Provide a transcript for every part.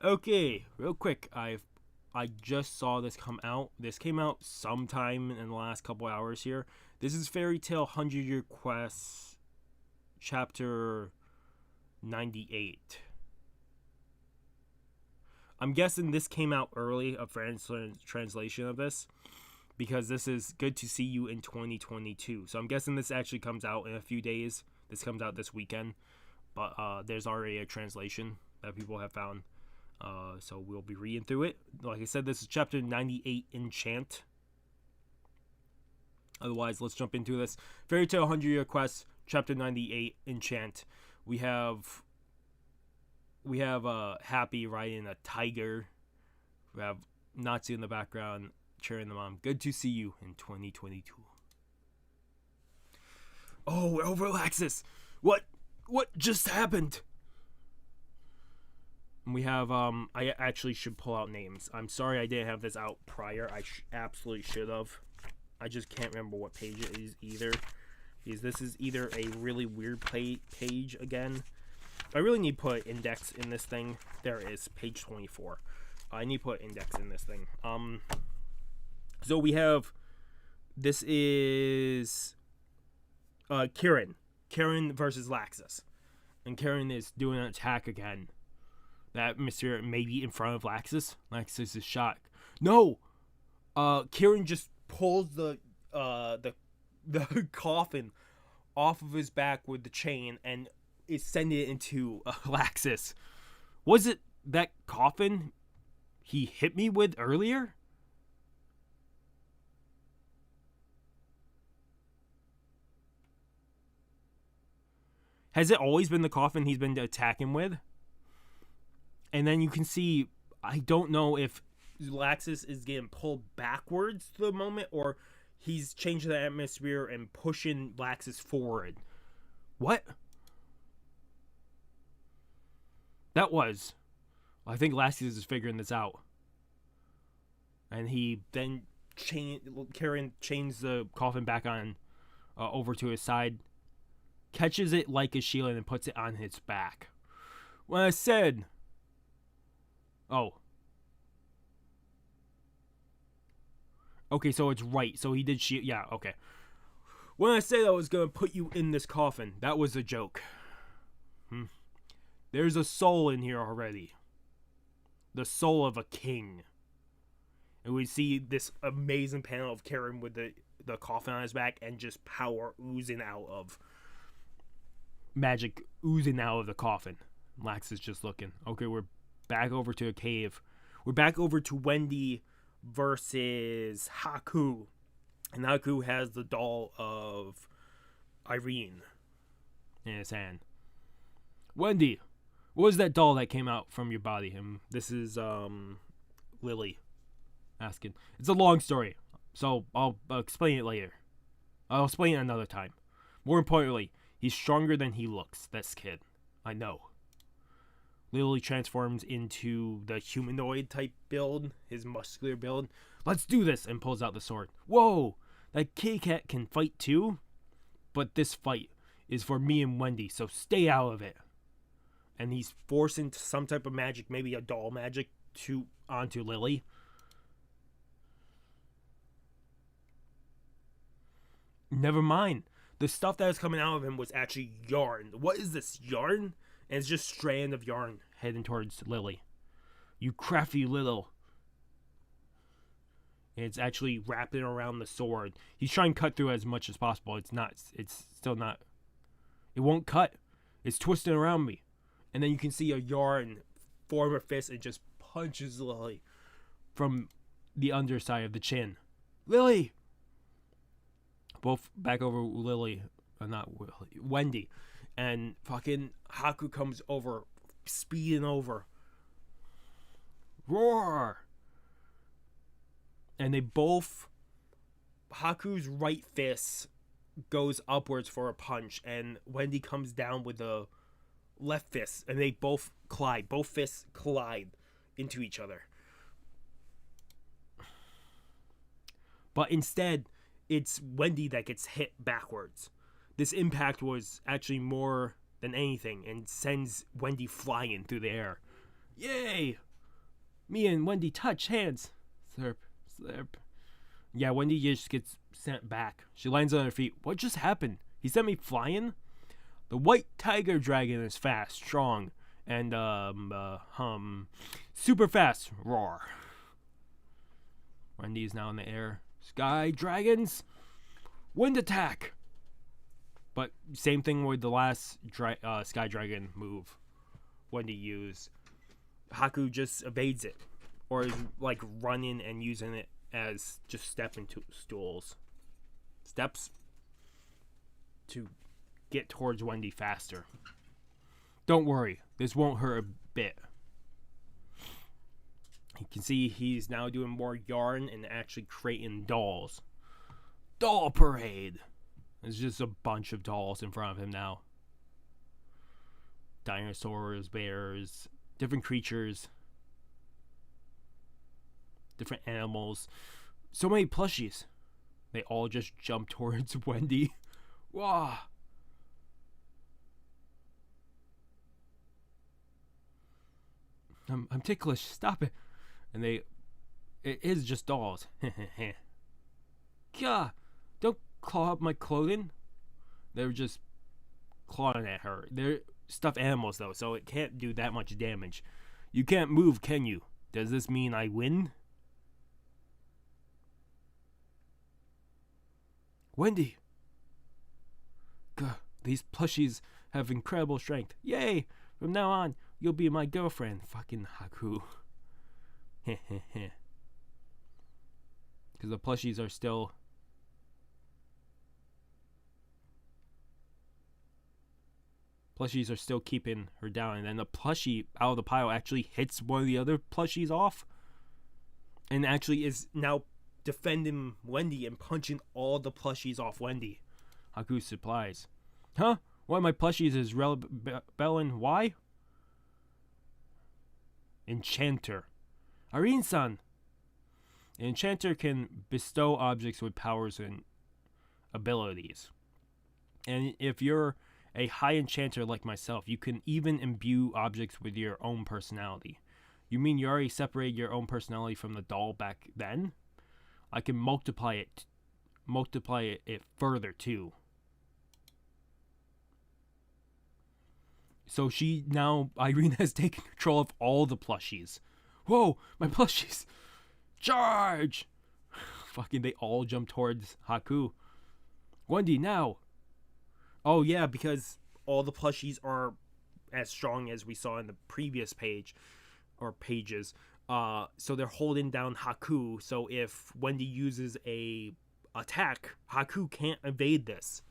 Okay, real quick, I just saw this come out. This came out sometime in the last couple hours here. This is Fairy Tail 100 Year Quest, chapter 98. I'm guessing this came out early, a translation of this, because this is Good to See You in 2022. So I'm guessing this actually comes out in a few days. This comes out this weekend, but there's already a translation that people have found. So we'll be reading through it. Like I said, this is chapter 98, Enchant. Otherwise, let's jump into this. Fairy Tail 100 Year Quest, chapter 98, Enchant. We have Happy riding a tiger. We have Natsu in the background cheering them on. Good to see you in 2022. Oh, we're over Laxus. What just happened? We have, I actually should pull out names. I'm sorry I didn't have this out prior. I absolutely should have. I just can't remember what page it is either. Because this is either a really weird page again. I really need to put index in this thing. There it is, page 24. I need to put index in this thing. So we have, this is Kirin. Kirin versus Laxus. And Kirin is doing an attack again. That atmosphere may be in front of Laxus. Laxus is shocked. No! Kirin just pulls the coffin off of his back with the chain and is sending it into Laxus. Was it that coffin he hit me with earlier? Has it always been the coffin he's been attacking with? And then you can see, I don't know if Laxus is getting pulled backwards to the moment or he's changing the atmosphere and pushing Laxus forward. What? That was. I think Laxus is figuring this out. And he then Kirin chains the coffin back on over to his side, catches it like a shield and puts it on his back. When I said... Oh. Okay, so it's right. So he did shield. Yeah, okay. When I said I was going to put you in this coffin, that was a joke. There's a soul in here already. The soul of a king. And we see this amazing panel of Kirin with the coffin on his back and just power oozing out of... Magic oozing out of the coffin. Lax is just looking. Okay, we're back over to a cave. We're back over to Wendy versus Haku. And Haku has the doll of Irene in his hand. Wendy, what was that doll that came out from your body? And this is Lily asking. It's a long story, so I'll explain it later. I'll explain it another time. More importantly, he's stronger than he looks, this kid. I know. Lily transforms into the humanoid type build, his muscular build. Let's do this, and pulls out the sword. Whoa, that kitty cat can fight too? But this fight is for me and Wendy, so stay out of it. And he's forcing some type of magic, maybe a doll magic, onto Lily. Never mind. The stuff that was coming out of him was actually yarn. What is this, yarn? And it's just strand of yarn heading towards Lily. You crafty little. And it's actually wrapping around the sword. He's trying to cut through as much as possible. It's still not. It won't cut. It's twisting around me. And then you can see a yarn form a fist and just punches Lily from the underside of the chin. Lily! Both back over Lily. Not Lily. Wendy. And fucking Haku comes over, speeding over. Roar! And they both... Haku's right fist goes upwards for a punch, and Wendy comes down with the left fist, and they both collide. Both fists collide into each other. But instead, it's Wendy that gets hit backwards. This impact was actually more than anything and sends Wendy flying through the air. Yay! Me and Wendy touch hands. Slurp, slurp. Yeah, Wendy just gets sent back. She lands on her feet. What just happened? He sent me flying? The white tiger dragon is fast, strong, and, super fast. Roar. Wendy is now in the air. Sky dragons! Wind attack! But same thing with the last Sky Dragon move Wendy used. Haku just evades it. Or is like running and using it as just stepping stools. Steps to get towards Wendy faster. Don't worry, this won't hurt a bit. You can see he's now doing more yarn and actually creating dolls. Doll parade! There's just a bunch of dolls in front of him now. Dinosaurs, bears, different creatures, different animals. So many plushies. They all just jump towards Wendy. Wow. I'm ticklish. Stop it. And it is just dolls. Gah! Don't claw up my clothing. They're just clawing at her. They're stuffed animals though, so it can't do that much damage. You can't move, can you? Does this mean I win? Wendy! Gah, these plushies have incredible strength. Yay! From now on, you'll be my girlfriend. Fucking Haku. Heh. Because the plushies are still... Plushies are still keeping her down. And then the plushie out of the pile actually hits one of the other plushies off. And actually is now defending Wendy and punching all the plushies off Wendy. Haku's supplies. Huh? One of my plushies is rebelling. Why? Enchanter. Arin-san. An enchanter can bestow objects with powers and abilities. And if you're a high enchanter like myself, you can even imbue objects with your own personality. You mean you already separated your own personality from the doll back then? I can multiply it further too. So Irene has taken control of all the plushies. Whoa, my plushies! Charge! Fucking, they all jump towards Haku. Wendy, now! Oh yeah, because all the plushies are as strong as we saw in the previous page, or pages. So they're holding down Haku, so if Wendy uses a attack, Haku can't evade this.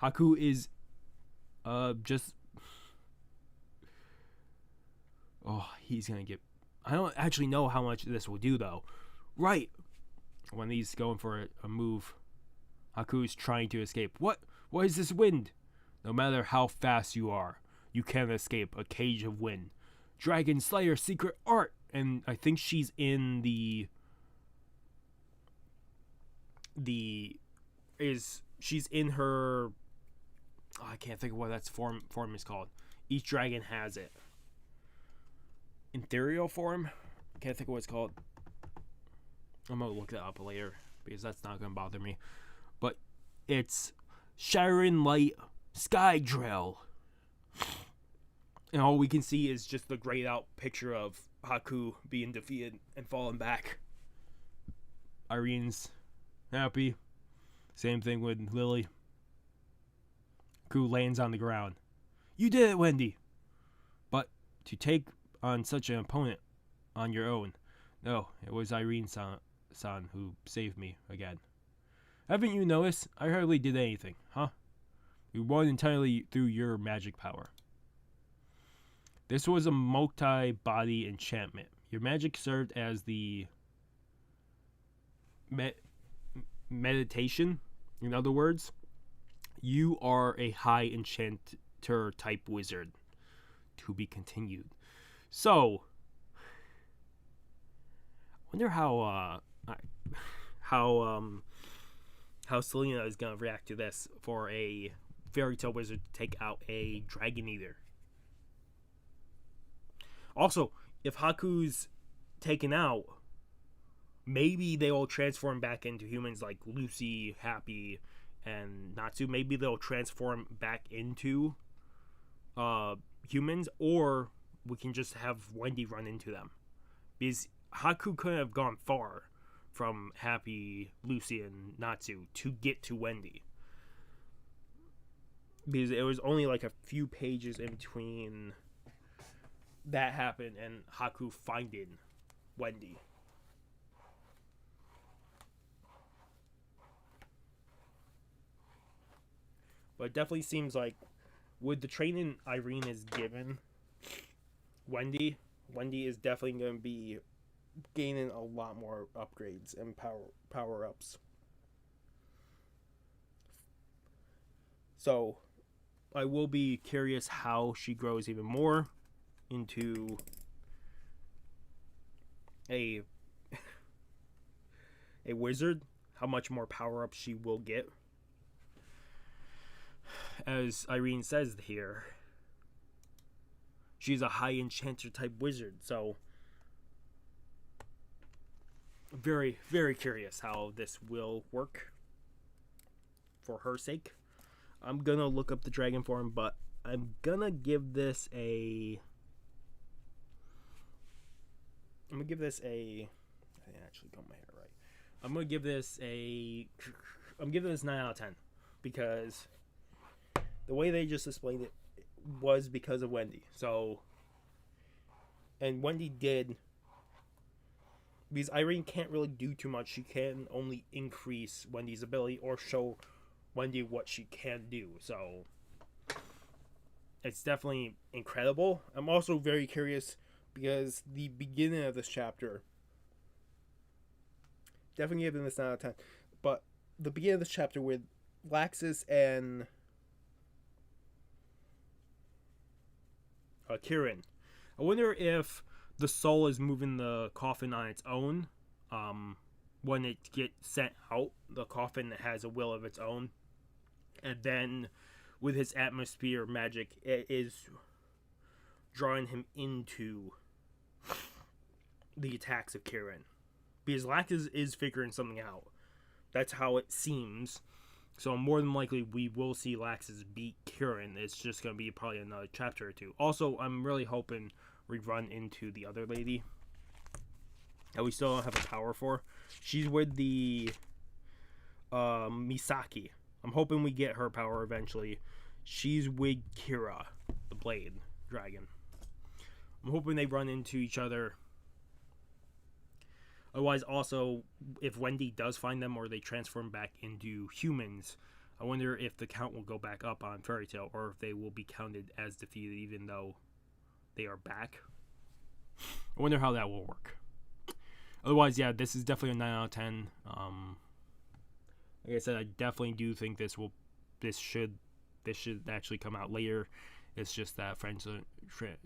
Haku is, just... Oh, he's gonna get... I don't actually know how much this will do, though. Right! When he's going for a move, Haku's trying to escape. What is this wind? No matter how fast you are, you can't escape a cage of wind. Dragon Slayer secret art! And I think she's in she's in her... Oh, I can't think of what that form is called. Each dragon has it. Ethereal form? I can't think of what it's called. I'm gonna look that up later because that's not gonna bother me. But it's Sharon Light Sky Drill. And all we can see is just the grayed out picture of Haku being defeated and falling back. Irene's happy. Same thing with Lily. Haku lands on the ground. You did it, Wendy! But to take on such an opponent on your own. No, it was Irene-san who saved me again. Haven't you noticed? I hardly did anything, huh? You won entirely through your magic power. This was a multi-body enchantment. Your magic served as the meditation. In other words, you are a high enchanter type wizard. To be continued. So, wonder how Selena is gonna react to this for Fairy Tail Wizard to take out a Dragon Eater. Also, if Haku's taken out, maybe they will transform back into humans like Lucy, Happy, and Natsu. Maybe they'll transform back into humans, or we can just have Wendy run into them. Because Haku couldn't have gone far from Happy, Lucy, and Natsu to get to Wendy. Because it was only like a few pages in between that happened and Haku finding Wendy. But it definitely seems like with the training Irene is given Wendy is definitely going to be gaining a lot more upgrades and power-ups. So I will be curious how she grows even more into a wizard, how much more power-ups she will get. As Irene says here, she's a high enchanter type wizard, so very, very curious how this will work for her sake. I'm gonna look up the dragon form, but I'm gonna give this a I actually got my hair right. I'm gonna give this 9 out of 10 because the way they just explained it was because of Wendy. So, and Wendy did, because Irene can't really do too much. She can only increase Wendy's ability or show Wendy what she can do. So, it's definitely incredible. I'm also very curious because the beginning of this chapter, definitely giving this 9 out of 10, but the beginning of this chapter with Laxus and Kirin, I wonder if the soul is moving the coffin on its own. When it gets sent out, the coffin has a will of its own, and then with his atmosphere magic, it is drawing him into the attacks of Kirin. Because Laxus is figuring something out. That's how it seems. So more than likely we will see Laxus beat Kirin. It's just going to be probably another chapter or two. Also, I'm really hoping we run into the other lady that we still don't have a power for. She's with the Misaki. I'm hoping we get her power eventually. She's with Kira, the Blade Dragon. I'm hoping they run into each other. Otherwise, also, if Wendy does find them or they transform back into humans, I wonder if the count will go back up on Fairy Tail or if they will be counted as defeated even though they are back. I wonder how that will work. Otherwise, yeah, this is definitely a 9 out of 10. Like I said, I definitely do think this should actually come out later. It's just that French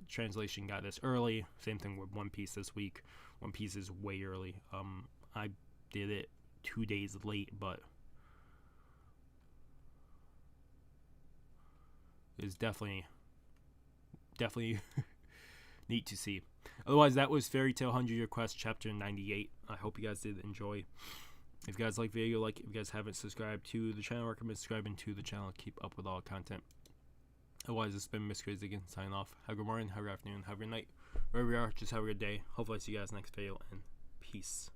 translation got this early. Same thing with One Piece this week. One Piece is way early. I did it 2 days late, but it's definitely neat to see. Otherwise, that was Fairy Tail 100 Year Quest Chapter 98. I hope you guys did enjoy. If you guys like the video, like. If you guys haven't subscribed to the channel, recommend subscribing to the channel. Keep up with all the content. Otherwise, it's been Miss Crazy again, signing off. Have a good morning, have a good afternoon, have a good night. Wherever you are, just have a good day. Hopefully I see you guys next video, and peace.